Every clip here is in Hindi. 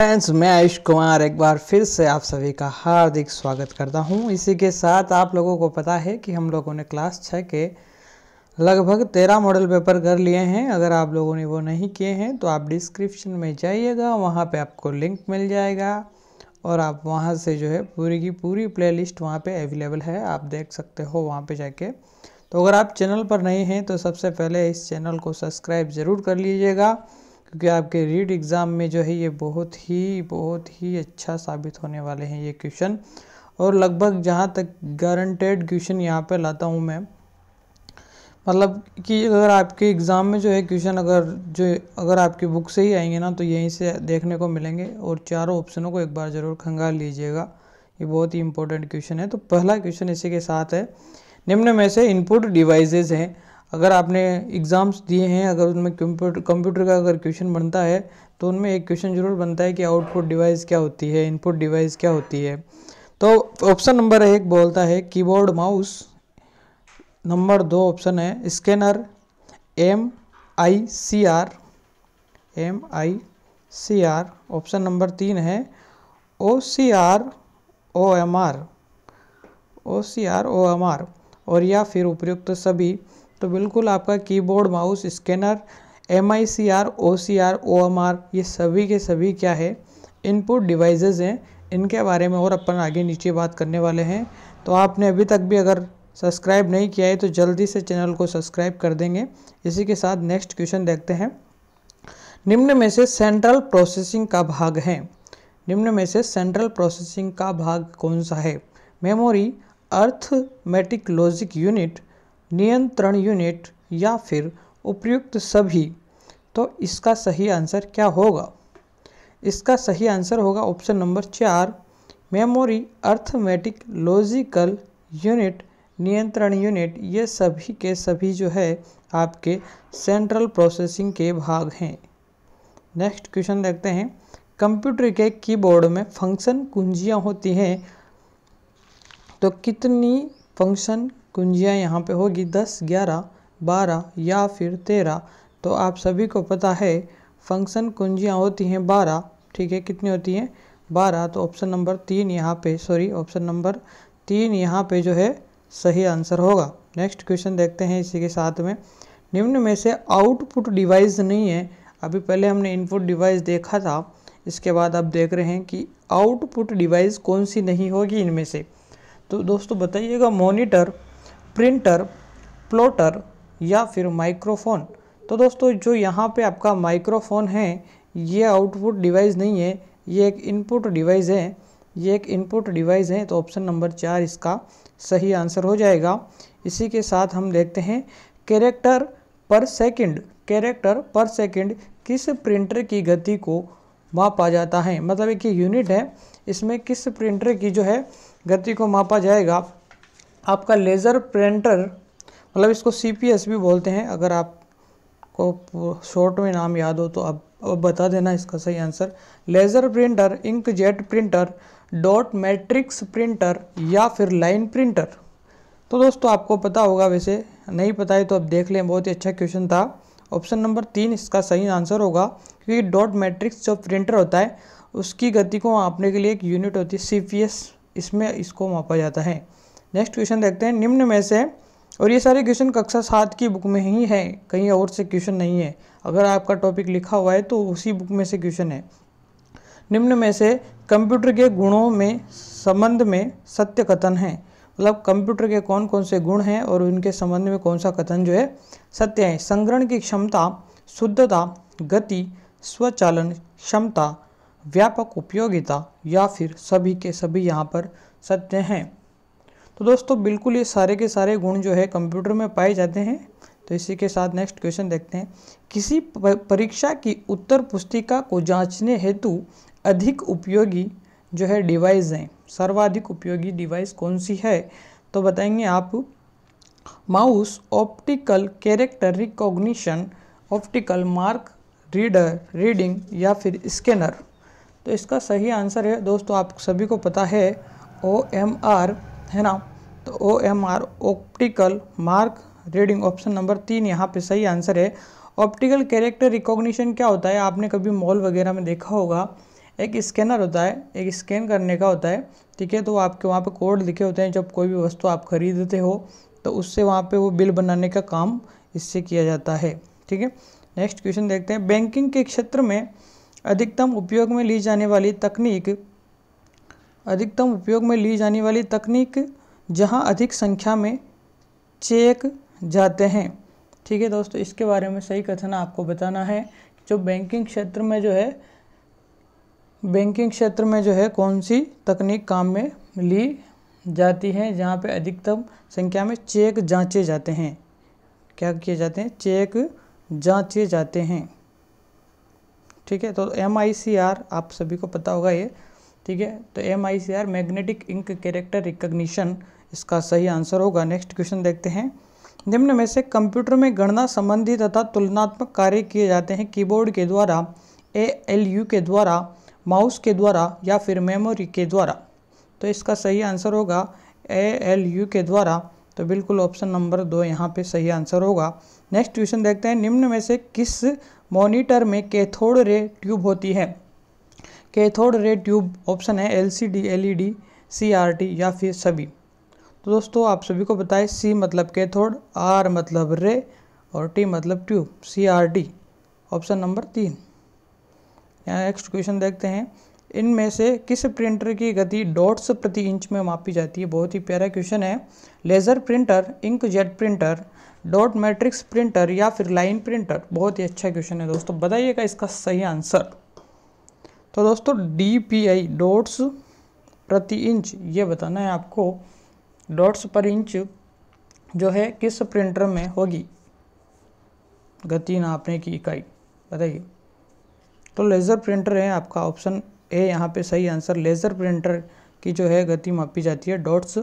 फ्रेंड्स, मैं आयुष कुमार एक बार फिर से आप सभी का हार्दिक स्वागत करता हूं। इसी के साथ आप लोगों को पता है कि हम लोगों ने क्लास 6 के लगभग 13 मॉडल पेपर कर लिए हैं। अगर आप लोगों ने वो नहीं किए हैं तो आप डिस्क्रिप्शन में जाइएगा, वहां पे आपको लिंक मिल जाएगा और आप वहां से जो है पूरी की पूरी प्लेलिस्ट वहां पे अवेलेबल है, आप देख सकते हो वहां पे जाके। तो अगर आप चैनल पर नए हैं तो सबसे पहले इस चैनल को सब्सक्राइब ज़रूर कर लीजिएगा, क्योंकि आपके रीड एग्ज़ाम में जो है ये बहुत ही अच्छा साबित होने वाले हैं ये क्वेश्चन। और लगभग जहाँ तक गारंटेड क्वेश्चन यहाँ पे लाता हूँ मैं, मतलब कि अगर आपके एग्ज़ाम में जो है क्वेश्चन अगर आपकी बुक से ही आएंगे ना तो यहीं से देखने को मिलेंगे। और चारों ऑप्शनों को एक बार ज़रूर खंगाल लीजिएगा, ये बहुत ही इंपॉर्टेंट क्वेश्चन है। तो पहला क्वेश्चन इसी के साथ है, निम्न में से इनपुट डिवाइसेज हैं। अगर आपने एग्ज़ाम्स दिए हैं, अगर उनमें कंप्यूटर का अगर क्वेश्चन बनता है तो उनमें एक क्वेश्चन जरूर बनता है कि आउटपुट डिवाइस क्या होती है, इनपुट डिवाइस क्या होती है। तो ऑप्शन नंबर 1 बोलता है कीबोर्ड माउस, नंबर 2 ऑप्शन है स्कैनर MICR, ऑप्शन नंबर 3 है OCR OMR, और या फिर उपयुक्त सभी। तो बिल्कुल आपका keyboard mouse scanner MICR OCR OMR ये सभी के सभी क्या है, इनपुट डिवाइसेस हैं। इनके बारे में और अपन आगे नीचे बात करने वाले हैं। तो आपने अभी तक भी अगर सब्सक्राइब नहीं किया है तो जल्दी से चैनल को सब्सक्राइब कर देंगे। इसी के साथ नेक्स्ट क्वेश्चन देखते हैं, निम्न में से सेंट्रल प्रोसेसिंग का भाग है। निम्न में से सेंट्रल प्रोसेसिंग का भाग कौन सा है? मेमोरी, अर्थमेटिक लॉजिक यूनिट, नियंत्रण यूनिट या फिर उपयुक्त सभी। तो इसका सही आंसर क्या होगा? इसका सही आंसर होगा option number 4, memory, arithmetic logical unit, नियंत्रण यूनिट। ये सभी के सभी जो है आपके सेंट्रल प्रोसेसिंग के भाग हैं। नेक्स्ट क्वेश्चन देखते हैं, कंप्यूटर के कीबोर्ड में फंक्शन कुंजियाँ होती हैं, तो कितनी फंक्शन कुंजियाँ यहाँ पे होगी? 10, 11, 12 या फिर 13। तो आप सभी को पता है फंक्शन कुंजियाँ होती हैं 12, ठीक है। कितनी होती हैं? 12। तो ऑप्शन नंबर 3 यहाँ पे ऑप्शन नंबर 3 यहाँ पे जो है सही आंसर होगा। नेक्स्ट क्वेश्चन देखते हैं इसी के साथ में, निम्न में से आउटपुट डिवाइस नहीं है। अभी पहले हमने इनपुट डिवाइस देखा था, इसके बाद आप देख रहे हैं कि आउटपुट डिवाइस कौन सी नहीं होगी इनमें से। तो दोस्तों बताइएगा, मॉनिटर, प्रिंटर, प्लॉटर या फिर माइक्रोफोन। तो दोस्तों जो यहाँ पे आपका माइक्रोफोन है ये आउटपुट डिवाइस नहीं है, ये एक इनपुट डिवाइस है। तो ऑप्शन नंबर 4 इसका सही आंसर हो जाएगा। इसी के साथ हम देखते हैं, कैरेक्टर पर सेकंड किस प्रिंटर की गति को मापा जाता है? मतलब एक यूनिट है, इसमें किस प्रिंटर की जो है गति को मापा जाएगा? आपका लेज़र प्रिंटर, मतलब इसको CPS भी बोलते हैं। अगर आपको शॉर्ट में नाम याद हो तो अब बता देना इसका सही answer. Laser printer, inkjet printer, dot matrix printer या फिर लाइन प्रिंटर। तो दोस्तों आपको पता होगा, वैसे नहीं पता है तो अब देख लें, बहुत ही अच्छा क्वेश्चन था। ऑप्शन नंबर 3 इसका सही आंसर होगा, क्योंकि डॉट मैट्रिक्स जो प्रिंटर होता है उसकी गति को मापने के लिए एक यूनिट होती है CPS, इसमें इसको मापा जाता है। नेक्स्ट क्वेश्चन देखते हैं, निम्न में से, और ये सारे क्वेश्चन कक्षा 7 की बुक में ही है, कहीं और से क्वेश्चन नहीं है। अगर आपका टॉपिक लिखा हुआ है तो उसी बुक में से क्वेश्चन है। निम्न में से कंप्यूटर के गुणों में संबंध में सत्य कथन है। मतलब कंप्यूटर के कौन कौन से गुण हैं और उनके संबंध में कौन सा कथन जो है सत्य है? संग्रहण की क्षमता, शुद्धता, गति, स्वचालन क्षमता, व्यापक उपयोगिता या फिर सभी के सभी यहाँ पर सत्य हैं। तो दोस्तों बिल्कुल ये सारे के सारे गुण जो है कंप्यूटर में पाए जाते हैं। तो इसी के साथ नेक्स्ट क्वेश्चन देखते हैं, किसी परीक्षा की उत्तर पुस्तिका को जांचने हेतु अधिक उपयोगी जो है डिवाइस हैं, सर्वाधिक उपयोगी डिवाइस कौन सी है? तो बताएंगे आप, mouse, optical character recognition, optical mark reader reading या फिर स्कैनर। तो इसका सही आंसर है दोस्तों, आप सभी को पता है OMR है ना। तो OMR, optical mark reading, option number 3 यहाँ पे सही आंसर है। ऑप्टिकल कैरेक्टर रिकॉग्निशन क्या होता है? आपने कभी मॉल वगैरह में देखा होगा, एक स्कैनर होता है, एक स्कैन करने का होता है, ठीक है। तो आपके वहाँ पे कोड लिखे होते हैं, जब कोई भी वस्तु आप खरीदते हो तो उससे वहाँ पे वो बिल बनाने का काम इससे किया जाता है, ठीक है। नेक्स्ट क्वेश्चन देखते हैं। बैंकिंग के क्षेत्र में अधिकतम उपयोग में ली जाने वाली तकनीक जहां अधिक संख्या में चेक जाते हैं, ठीक है दोस्तों। इसके बारे में सही कथन आपको बताना है। जो बैंकिंग क्षेत्र में जो है कौन सी तकनीक काम में ली जाती है जहां पे अधिकतम संख्या में चेक जांचे जाते हैं। क्या किए जाते हैं? चेक जांचे जाते हैं, ठीक है। तो MICR आप सभी को पता होगा ये, ठीक है। तो MICR magnetic ink character recognition इसका सही आंसर होगा। नेक्स्ट क्वेश्चन देखते हैं। निम्न में से कंप्यूटर में गणना संबंधी तथा तुलनात्मक कार्य किए जाते हैं कीबोर्ड के द्वारा, ALU के द्वारा, माउस के द्वारा या फिर मेमोरी के द्वारा? तो इसका सही आंसर होगा ALU के द्वारा। तो बिल्कुल ऑप्शन नंबर 2 यहाँ पे सही आंसर होगा। नेक्स्ट क्वेश्चन देखते हैं। निम्न में से किस मॉनिटर में कैथोड रे ट्यूब होती है? कैथोड रे ट्यूब ऑप्शन है LCD, LED, CRT या फिर सभी। तो दोस्तों आप सभी को बताएं, C मतलब कैथोड, R मतलब रे और T मतलब ट्यूब, CRT ऑप्शन नंबर 3। यहाँ नेक्स्ट क्वेश्चन देखते हैं। इनमें से किस प्रिंटर की गति डॉट्स प्रति इंच में मापी जाती है? बहुत ही प्यारा क्वेश्चन है। Laser printer, inkjet printer, dot matrix printer या फिर लाइन प्रिंटर? बहुत ही अच्छा क्वेश्चन है दोस्तों, बताइएगा इसका सही आंसर। तो दोस्तों DPI डॉट्स प्रति इंच ये बताना है आपको। डॉट्स पर इंच जो है किस प्रिंटर में होगी गति नापने की इकाई, बताइए। तो लेज़र प्रिंटर है आपका ऑप्शन A यहाँ पे सही आंसर। लेज़र प्रिंटर की जो है गति मापी जाती है डॉट्स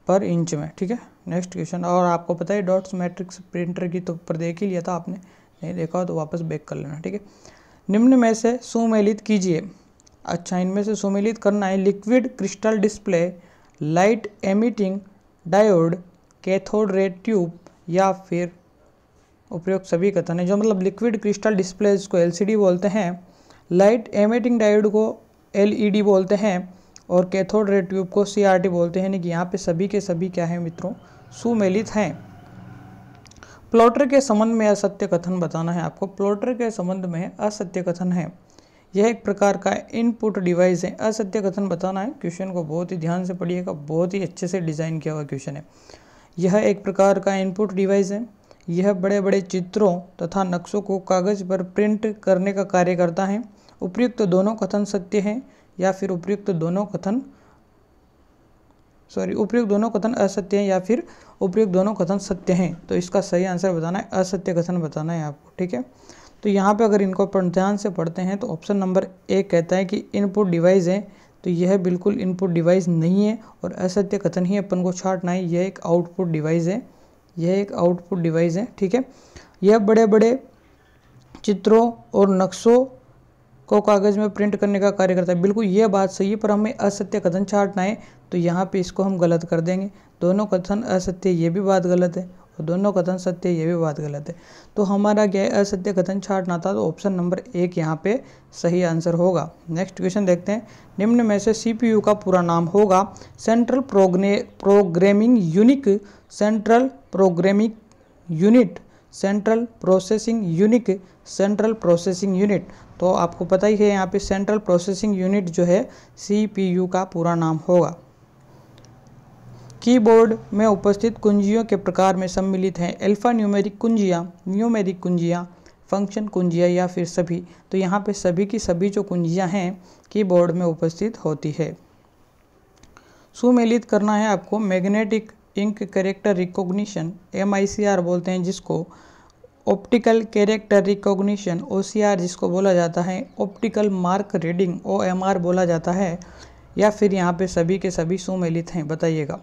पर इंच में, ठीक है। Next question. और आपको पता है डॉट्स मैट्रिक्स प्रिंटर की तो ऊपर देख ही लिया था आपने, नहीं देखा हो तो वापस बैक कर लेना, ठीक है। निम्न में से सुमेलित कीजिए। अच्छा, इनमें से सुमेलित करना है। Liquid crystal display, light emitting diode, cathode ray tube या फिर उपयुक्त सभी कथन है। जो मतलब लिक्विड क्रिस्टल डिस्प्ले को LCD बोलते हैं, लाइट एमिटिंग डायोड को LED बोलते हैं और कैथोड रे ट्यूब को CRT बोलते हैं। यानी कि यहाँ पे सभी के सभी क्या है मित्रों? सुमेलित हैं। प्लॉटर के संबंध में असत्य कथन बताना है आपको। प्लॉटर के संबंध में असत्य कथन है, यह एक प्रकार का इनपुट डिवाइस है। असत्य कथन बताना है। क्वेश्चन को बहुत ही ध्यान से पढ़िएगा, बहुत ही अच्छे से डिज़ाइन किया हुआ क्वेश्चन है। यह एक प्रकार का इनपुट डिवाइस है। यह बड़े बड़े चित्रों तथा नक्शों को कागज पर प्रिंट करने का कार्य करता है। उपयुक्त दोनों कथन सत्य हैं या फिर उपयुक्त दोनों कथन असत्य हैं या फिर उपयुक्त दोनों कथन सत्य हैं। तो इसका सही आंसर बताना है, असत्य कथन बताना है आपको, ठीक है। तो यहाँ पे अगर इनको ध्यान से पढ़ते हैं तो ऑप्शन नंबर 1 कहता है कि इनपुट डिवाइस है। तो यह बिल्कुल इनपुट डिवाइस नहीं है और असत्य कथन ही अपन को छांटना है। यह एक आउटपुट डिवाइस है, यह एक आउटपुट डिवाइस है, ठीक है। यह बड़े बड़े चित्रों और नक्शों को कागज़ में प्रिंट करने का कार्य करता है। बिल्कुल ये बात सही है, पर हमें असत्य कथन छांटना है तो यहाँ पे इसको हम गलत कर देंगे। दोनों कथन असत्य ये भी बात गलत है और दोनों कथन सत्य ये भी बात गलत है। तो हमारा क्या है? असत्य कथन छांटना था। तो ऑप्शन नंबर 1 यहाँ पे सही आंसर होगा। नेक्स्ट क्वेश्चन देखते हैं। निम्न में से CPU का पूरा नाम होगा central programming unit, central programming unit, central processing unit, central processing unit. तो आपको पता ही है यहाँ पे सेंट्रल प्रोसेसिंग यूनिट जो है CPU का पूरा नाम होगा। कीबोर्ड में उपस्थित कुंजियों के प्रकार में सम्मिलित हैं अल्फा न्यूमेरिक कुंजियाँ, फंक्शन कुंजियाँ या फिर सभी। तो यहाँ पे सभी की सभी जो कुंजियाँ हैं कीबोर्ड में उपस्थित होती है। सुमेलित करना है आपको। Magnetic ink character recognition MICR बोलते हैं जिसको, ऑप्टिकल कैरेक्टर रिकॉग्निशन OCR जिसको बोला जाता है, ऑप्टिकल मार्क रीडिंग OMR बोला जाता है, या फिर यहाँ पे सभी के सभी सुमेलित हैं, बताइएगा।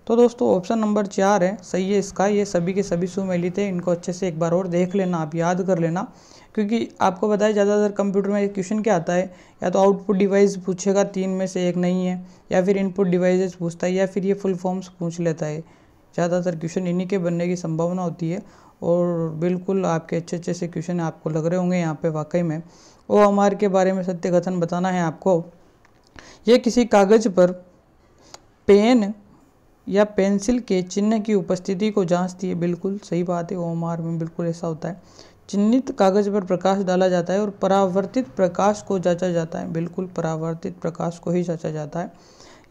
तो दोस्तों ऑप्शन नंबर 4 है सही है इसका। ये सभी के सभी सुमेलित है। इनको अच्छे से एक बार और देख लेना, आप याद कर लेना, क्योंकि आपको बताया ज़्यादातर कंप्यूटर में क्वेश्चन क्या आता है, या तो आउटपुट डिवाइस पूछेगा 3 में से एक नहीं है, या फिर इनपुट डिवाइसेस पूछता है, या फिर ये फुल फॉर्म्स पूछ लेता है। ज़्यादातर क्वेश्चन इन्हीं के बनने की संभावना होती है और बिल्कुल आपके अच्छे अच्छे से क्वेश्चन आपको लग रहे होंगे यहाँ पे वाकई में। OMR के बारे में सत्य कथन बताना है आपको। यह किसी कागज पर पेन या पेंसिल के चिन्ह की उपस्थिति को जांचती है। बिल्कुल सही बात है, OMR में बिल्कुल ऐसा होता है। चिन्हित कागज पर प्रकाश डाला जाता है और परावर्तित प्रकाश को जांचा जाता है। बिल्कुल परावर्तित प्रकाश को ही जांचा जाता है।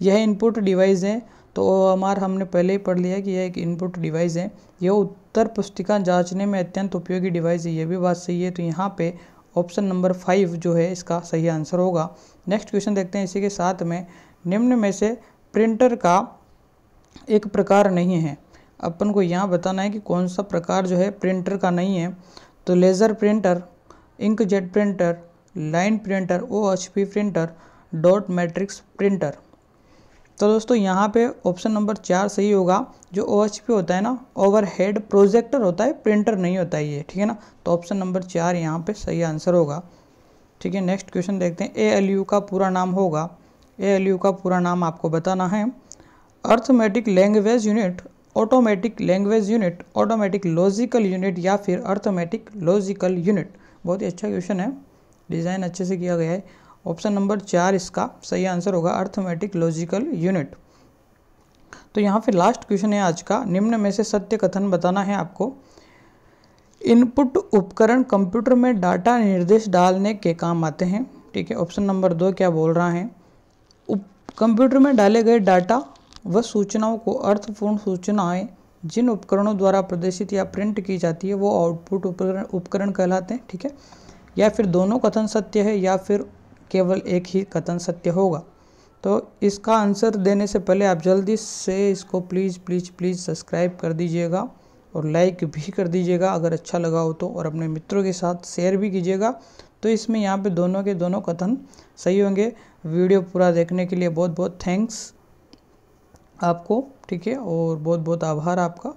यह इनपुट डिवाइस है, तो OMR हमने पहले ही पढ़ लिया कि यह एक इनपुट डिवाइस है। यह उत्तर पुस्तिका जांचने में अत्यंत उपयोगी डिवाइस है। यह भी बात सही है, तो यहाँ पे ऑप्शन नंबर 5 जो है इसका सही आंसर होगा। नेक्स्ट क्वेश्चन देखते हैं इसी के साथ में, निम्न में से प्रिंटर का एक प्रकार नहीं है। अपन को यहाँ बताना है कि कौन सा प्रकार जो है प्रिंटर का नहीं है। तो laser printer, inkjet printer, line printer, OHP printer, dot matrix printer. तो दोस्तों यहाँ पे ऑप्शन नंबर 4 सही होगा। जो OHP होता है ना, ओवरहेड प्रोजेक्टर होता है, प्रिंटर नहीं होता है ये, ठीक है ना। तो ऑप्शन नंबर 4 यहाँ पे सही आंसर होगा। ठीक है, नेक्स्ट क्वेश्चन देखते हैं। ALU का पूरा नाम होगा। ALU का पूरा नाम आपको बताना है। Arithmetic language unit, automatic language unit, automatic logical unit या फिर अर्थमेटिक लॉजिकल यूनिट। बहुत ही अच्छा क्वेश्चन है, डिज़ाइन अच्छे से किया गया है। ऑप्शन नंबर 4 इसका सही आंसर होगा, अर्थमेटिक लॉजिकल यूनिट। तो यहाँ पे लास्ट क्वेश्चन है आज का, निम्न में से सत्य कथन बताना है आपको। इनपुट उपकरण कंप्यूटर में डाटा निर्देश डालने के काम आते हैं। ठीक है, ऑप्शन नंबर 2 क्या बोल रहा है, कंप्यूटर में डाले गए डाटा व सूचनाओं को अर्थपूर्ण सूचनाएं जिन उपकरणों द्वारा प्रदर्शित या प्रिंट की जाती है वो आउटपुट उपकरण कहलाते हैं। ठीक है, या फिर दोनों कथन सत्य है या फिर केवल एक ही कथन सत्य होगा। तो इसका आंसर देने से पहले आप जल्दी से इसको प्लीज़ सब्सक्राइब कर दीजिएगा और लाइक भी कर दीजिएगा अगर अच्छा लगा हो तो, और अपने मित्रों के साथ शेयर भी कीजिएगा। तो इसमें यहाँ पे दोनों के दोनों कथन सही होंगे। वीडियो पूरा देखने के लिए बहुत बहुत थैंक्स आपको। ठीक है, और बहुत बहुत आभार आपका।